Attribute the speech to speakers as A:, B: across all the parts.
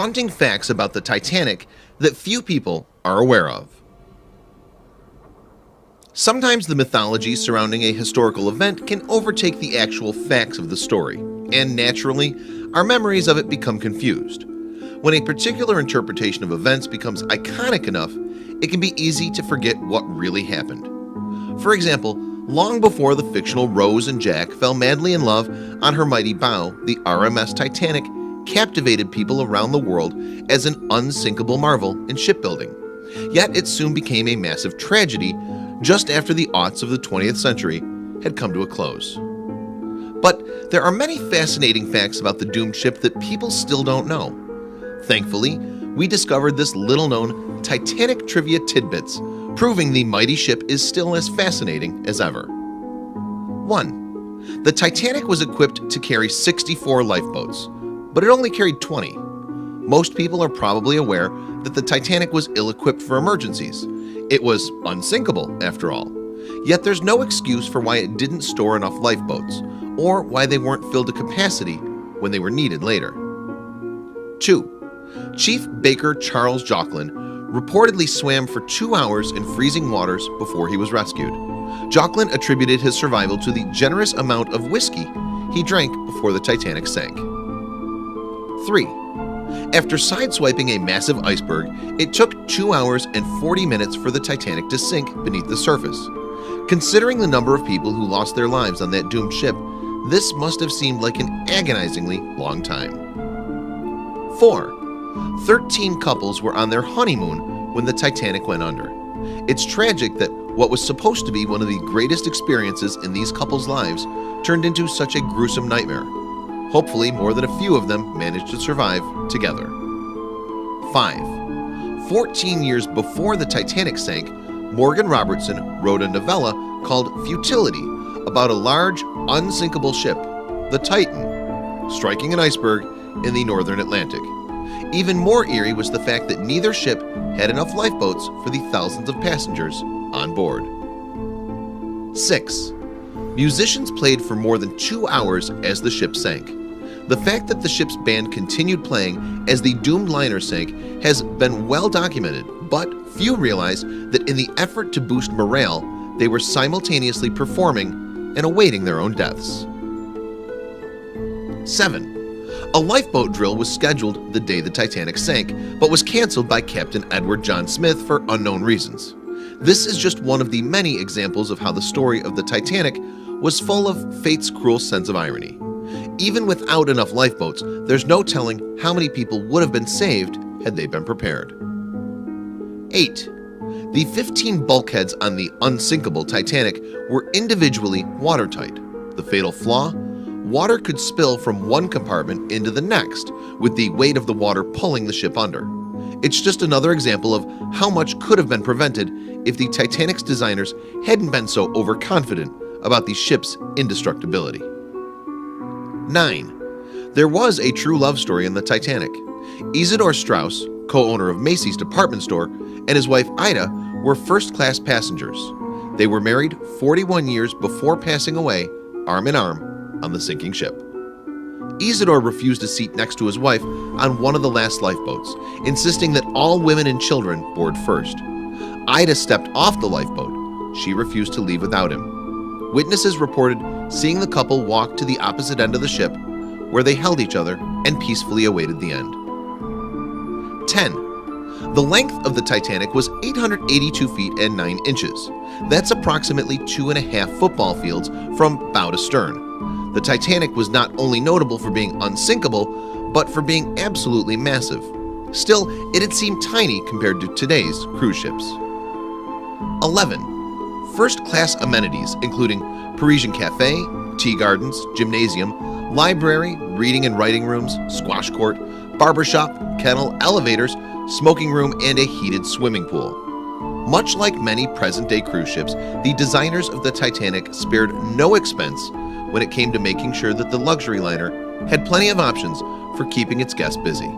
A: haunting facts about the Titanic that few people are aware of. Sometimes the mythology surrounding a historical event can overtake the actual facts of the story, and naturally, our memories of it become confused. When a particular interpretation of events becomes iconic enough, it can be easy to forget what really happened. For example, long before the fictional Rose and Jack fell madly in love on her mighty bow, the RMS Titanic captivated people around the world as an unsinkable marvel in shipbuilding. Yet it soon became a massive tragedy just after the aughts of the 20th century had come to a close. But there are many fascinating facts about the doomed ship that people still don't know. Thankfully, we discovered this little-known Titanic trivia tidbits, proving the mighty ship is still as fascinating as ever. 1. The Titanic was equipped to carry 64 lifeboats, but it only carried 20. Most people are probably aware that the Titanic was ill-equipped for emergencies. It was unsinkable, after all. Yet there's no excuse for why it didn't store enough lifeboats, or why they weren't filled to capacity when they were needed later. 2. Chief Baker Charles Jocelyn reportedly swam for 2 hours in freezing waters before he was rescued. Jocelyn attributed his survival to the generous amount of whiskey he drank before the Titanic sank. 3. After sideswiping a massive iceberg, it took 2 hours and 40 minutes for the Titanic to sink beneath the surface. Considering the number of people who lost their lives on that doomed ship, this must have seemed like an agonizingly long time. 4. 13 couples were on their honeymoon when the Titanic went under. It's tragic that what was supposed to be one of the greatest experiences in these couples' lives turned into such a gruesome nightmare. Hopefully, more than a few of them managed to survive together. 5. 14 years before the Titanic sank, Morgan Robertson wrote a novella called Futility about a large, unsinkable ship, the Titan, striking an iceberg in the northern Atlantic. Even more eerie was the fact that neither ship had enough lifeboats for the thousands of passengers on board. 6. Musicians played for more than 2 hours as the ship sank. The fact that the ship's band continued playing as the doomed liner sank has been well documented, but few realize that in the effort to boost morale, they were simultaneously performing and awaiting their own deaths. 7. A lifeboat drill was scheduled the day the Titanic sank, but was canceled by Captain Edward John Smith for unknown reasons. This is just one of the many examples of how the story of the Titanic was full of fate's cruel sense of irony. Even without enough lifeboats, there's no telling how many people would have been saved had they been prepared. 8. The 15 bulkheads on the unsinkable Titanic were individually watertight. The fatal flaw? Water could spill from one compartment into the next, with the weight of the water pulling the ship under. It's just another example of how much could have been prevented if the Titanic's designers hadn't been so overconfident about the ship's indestructibility. 9. There was a true love story in the Titanic. Isidore Straus, co-owner of Macy's department store, and his wife Ida were first-class passengers. They were married 41 years before passing away, arm in arm, on the sinking ship. Isidore refused a seat next to his wife on one of the last lifeboats, insisting that all women and children board first. Ida stepped off the lifeboat. She refused to leave without him. Witnesses reported seeing the couple walk to the opposite end of the ship, where they held each other and peacefully awaited the end. 10. The length of the Titanic was 882 feet and 9 inches. That's approximately 2.5 football fields from bow to stern. The Titanic was not only notable for being unsinkable, but for being absolutely massive. Still, it had seemed tiny compared to today's cruise ships. 11. First-class amenities including Parisian cafe, tea gardens, gymnasium, library, reading and writing rooms, squash court, barbershop, kennel, elevators, smoking room, and a heated swimming pool. Much like many present-day cruise ships, the designers of the Titanic spared no expense when it came to making sure that the luxury liner had plenty of options for keeping its guests busy.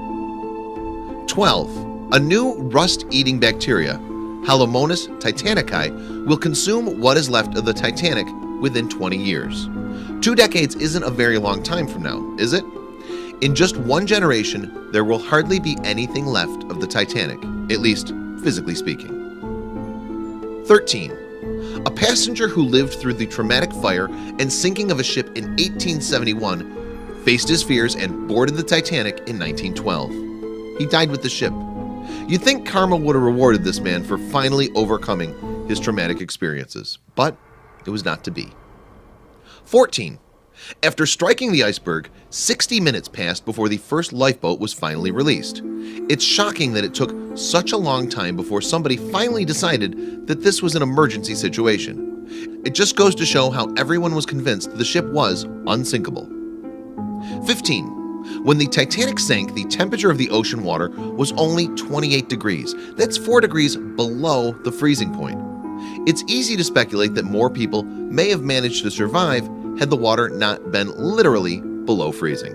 A: 12. A new rust-eating bacteria, Halomonas titanicae, will consume what is left of the Titanic within 20 years. 2 decades isn't a very long time from now, is it? In just one generation, there will hardly be anything left of the Titanic, at least physically speaking. 13. A passenger who lived through the traumatic fire and sinking of a ship in 1871 faced his fears and boarded the Titanic in 1912. He died with the ship. You'd think karma would have rewarded this man for finally overcoming his traumatic experiences, but it was not to be. 14. After striking the iceberg, 60 minutes passed before the first lifeboat was finally released. It's shocking that it took such a long time before somebody finally decided that this was an emergency situation. It just goes to show how everyone was convinced the ship was unsinkable. 15. When the Titanic sank, the temperature of the ocean water was only 28 degrees. That's 4 degrees below the freezing point. It's easy to speculate that more people may have managed to survive had the water not been literally below freezing.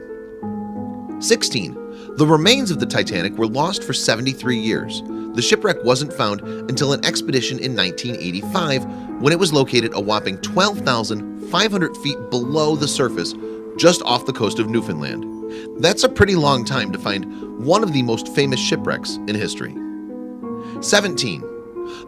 A: 16. The remains of the Titanic were lost for 73 years. The shipwreck wasn't found until an expedition in 1985 when it was located a whopping 12,500 feet below the surface just off the coast of Newfoundland. That's a pretty long time to find one of the most famous shipwrecks in history. 17.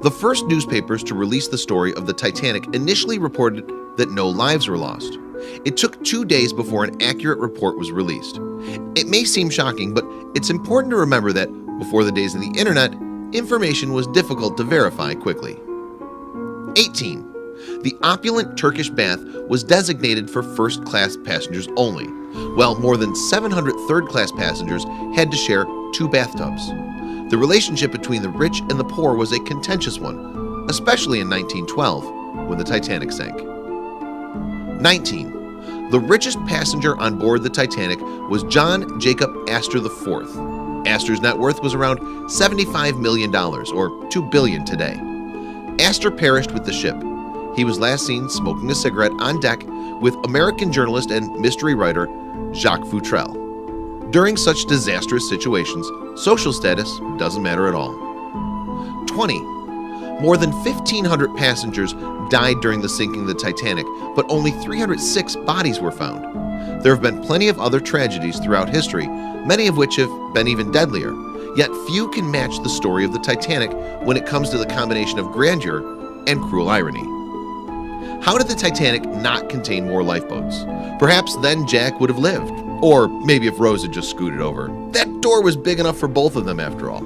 A: The first newspapers to release the story of the Titanic initially reported that no lives were lost. It took 2 days before an accurate report was released. It may seem shocking, but it's important to remember that before the days of the internet, information was difficult to verify quickly. 18. The opulent Turkish bath was designated for first-class passengers only, while more than 700 third-class passengers had to share 2 bathtubs. The relationship between the rich and the poor was a contentious one, especially in 1912 when the Titanic sank. 19. The richest passenger on board the Titanic was John Jacob Astor IV. Astor's net worth was around $75 million, or $2 billion today. Astor perished with the ship. He was last seen smoking a cigarette on deck with American journalist and mystery writer Jacques Futrelle. During such disastrous situations, social status doesn't matter at all. 20. More than 1,500 passengers died during the sinking of the Titanic, but only 306 bodies were found. There have been plenty of other tragedies throughout history, many of which have been even deadlier, yet few can match the story of the Titanic when it comes to the combination of grandeur and cruel irony. How did the Titanic not contain more lifeboats? Perhaps then Jack would have lived. Or maybe if Rose had just scooted over. That door was big enough for both of them after all.